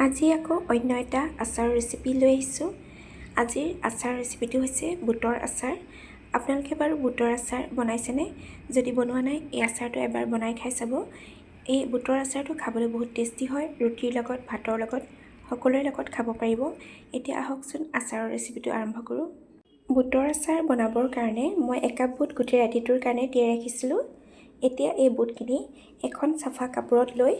আজি আকৌ অন্য এটা আচাৰ ৰেচিপি লৈ আহিছোঁ। আজিৰ আচাৰ ৰেচিপিটো হৈছে বুটৰ আচাৰ। আপোনালোকে বাৰু বুটৰ আচাৰ বনাইছেনে? যদি বনোৱা নাই, এই আচাৰটো এবাৰ বনাই খাই চাব। এই বুটৰ আচাৰটো খাবলৈ বহুত টেষ্টি হয়। ৰুটিৰ লগত, ভাতৰ লগত, সকলোৰে লগত খাব পাৰিব। এতিয়া আহকচোন আচাৰৰ ৰেচিপিটো আৰম্ভ কৰোঁ। বুটৰ আচাৰ বনাবৰ কাৰণে মই 1 কাপ বুট গোটেই ৰাতিটোৰ কাৰণে তিয়াই ৰাখিছিলোঁ। এতিয়া এই বুটখিনি এখন চাফা কাপোৰত লৈ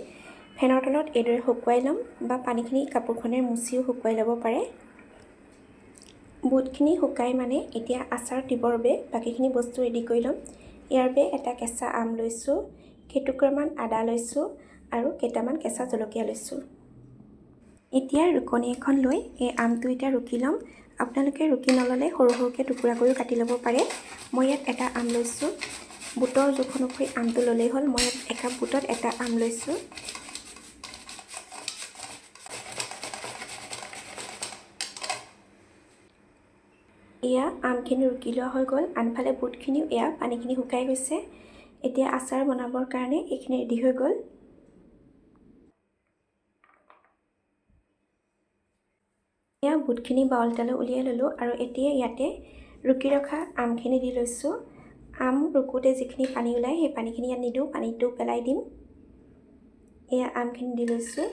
ফেনৰ তলত এইদৰে শুকুৱাই ল'ম, বা পানীখিনি কাপোৰখনেৰে মুচিও শুকুৱাই ল'ব পাৰে। বুটখিনি শুকাই মানে এতিয়া আচাৰ দিবৰ বাবে বাকীখিনি বস্তু ৰেডি কৰি ল'ম। ইয়াৰ বাবে এটা কেঁচা আম লৈছোঁ, কেইটুকুৰামান আদা লৈছোঁ আৰু কেইটামান কেঁচা জলকীয়া লৈছোঁ। এতিয়া ৰুকনি এখন লৈ এই আমটো এতিয়া ৰুকি ল'ম। আপোনালোকে ৰুকি নল'লে সৰু সৰুকৈ টুকুৰা কৰিও কাটি ল'ব পাৰে। মই ইয়াত এটা আম লৈছোঁ। বুটৰ জোখ অনুসৰি আমটো ল'লেই হ'ল। মই ইয়াত 1 কাপ বুটত এটা আম লৈছোঁ। এয়া আমখিনি ৰুকি লোৱা হৈ গ'ল। আনফালে বুটখিনিও এয়া পানীখিনি শুকাই গৈছে। এতিয়া আচাৰ বনাবৰ কাৰণে এইখিনি ৰেডি হৈ গ'ল। এয়া বুটখিনি বাউল এটালৈ উলিয়াই ল'লোঁ আৰু এতিয়া ইয়াতে ৰুকি ৰখা আমখিনি দি লৈছোঁ। আম ৰুকোতে যিখিনি পানী ওলায় সেই পানীখিনি ইয়াত নিদিওঁ, পানীটো পেলাই দিম। এয়া আমখিনি দি লৈছোঁ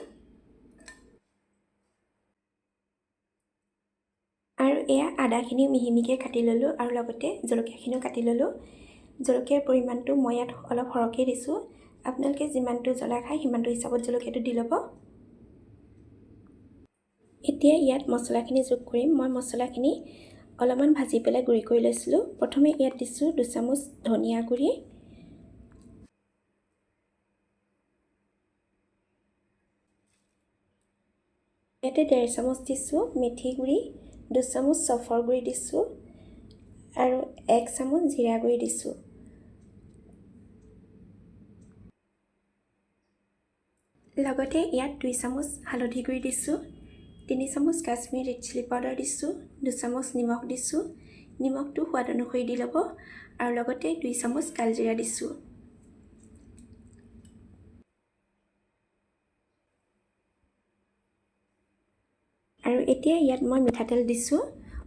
আৰু এয়া আদাখিনি মিহি মিহিকৈ কাটি ল'লোঁ আৰু লগতে জলকীয়াখিনিও কাটি ল'লোঁ। জলকীয়াৰ পৰিমাণটো মই ইয়াত অলপ সৰহকৈ দিছোঁ। আপোনালোকে যিমানটো জ্বলা খায় সিমানটো হিচাপত জলকীয়াটো দি ল'ব। এতিয়া ইয়াত মছলাখিনি যোগ কৰিম। মই মছলাখিনি অলপমান ভাজি পেলাই গুড়ি কৰি লৈছিলোঁ। প্ৰথমে ইয়াত দিছোঁ 2 চামুচ ধনিয়া গুড়ি, ইয়াতে 1.5 চামুচ দিছোঁ মেথি গুড়ি, 2 চামুচ চফৰ গুড়ি দিছোঁ আৰু 1 চামুচ জিৰা গুড়ি দিছোঁ। লগতে ইয়াত 2 চামুচ হালধি গুড়ি দিছোঁ, 3 চামুচ কাশ্মীৰ ৰেড চিলি পাউডাৰ দিছোঁ, 2 চামুচ নিমখ দিছোঁ। নিমখটো সোৱাদ অনুসৰি দি ল'ব আৰু লগতে 2 চামুচ কালজিৰা দিছোঁ। আৰু এতিয়া ইয়াত মই মিঠাতেল দিছোঁ।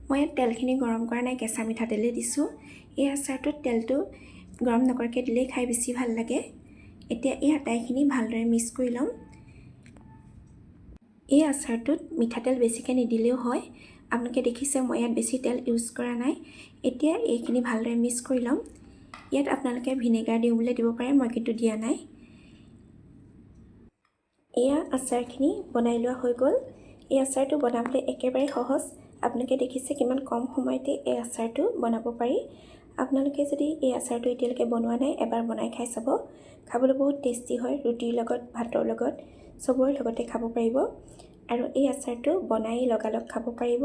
মই ইয়াত তেলখিনি গৰম কৰা নাই, কেঁচা মিঠাতেলেই দিছোঁ। এই আচাৰটোত তেলটো গৰম নকৰাকৈ দিলেই খাই বেছি ভাল লাগে। এতিয়া এই আটাইখিনি ভালদৰে মিক্স কৰি ল'ম। এই আচাৰটোত মিঠাতেল বেছিকৈ নিদিলেও হয়। আপোনালোকে দেখিছে মই ইয়াত বেছি তেল ইউজ কৰা নাই। এতিয়া এইখিনি ভালদৰে মিক্স কৰি ল'ম। ইয়াত আপোনালোকে ভিনেগাৰ দিওঁ বুলি দিব পাৰে, মই কিন্তু দিয়া নাই। এয়া আচাৰখিনি বনাই লোৱা হৈ গ'ল। এই আচাৰটো বনাবলৈ একেবাৰে সহজ। আপোনালোকে দেখিছে কিমান কম সময়তে এই আচাৰটো বনাব পাৰি। আপোনালোকে যদি এই আচাৰটো এতিয়ালৈকে বনোৱা নাই, এবাৰ বনাই খাই চাব। খাবলৈ বহুত টেষ্টি হয়। ৰুটিৰ লগত, ভাতৰ লগত, চবৰে লগতে খাব পাৰিব। আৰু এই আচাৰটো বনাই লগালগ খাব পাৰিব।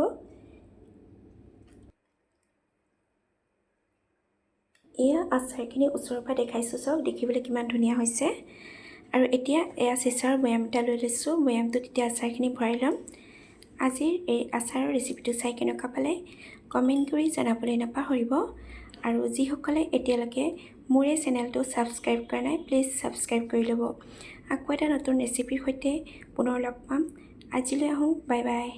এয়া আচাৰখিনি ওচৰৰ পৰা দেখাইছোঁ, চাওক দেখিবলৈ কিমান ধুনীয়া হৈছে। আৰু এতিয়া এয়া চিচাৰ বৈয়াম এটা লৈ লৈছোঁ। বৈয়ামটোত এতিয়া আচাৰখিনি ভৰাই ল'ম। আজিৰ এই আচাৰৰ ৰেচিপিটো চাই কেনেকুৱা পালে কমেণ্ট কৰি জনাবলৈ নাপাহৰিব। আৰু যিসকলে এতিয়ালৈকে মোৰ এই চেনেলটো ছাবস্ক্ৰাইব কৰা নাই, প্লিজ ছাবস্ক্ৰাইব কৰি ল'ব। আকৌ এটা নতুন ৰেচিপিৰ সৈতে পুনৰ লগ পাম। আজিলৈ আহোঁ, বাই বাই।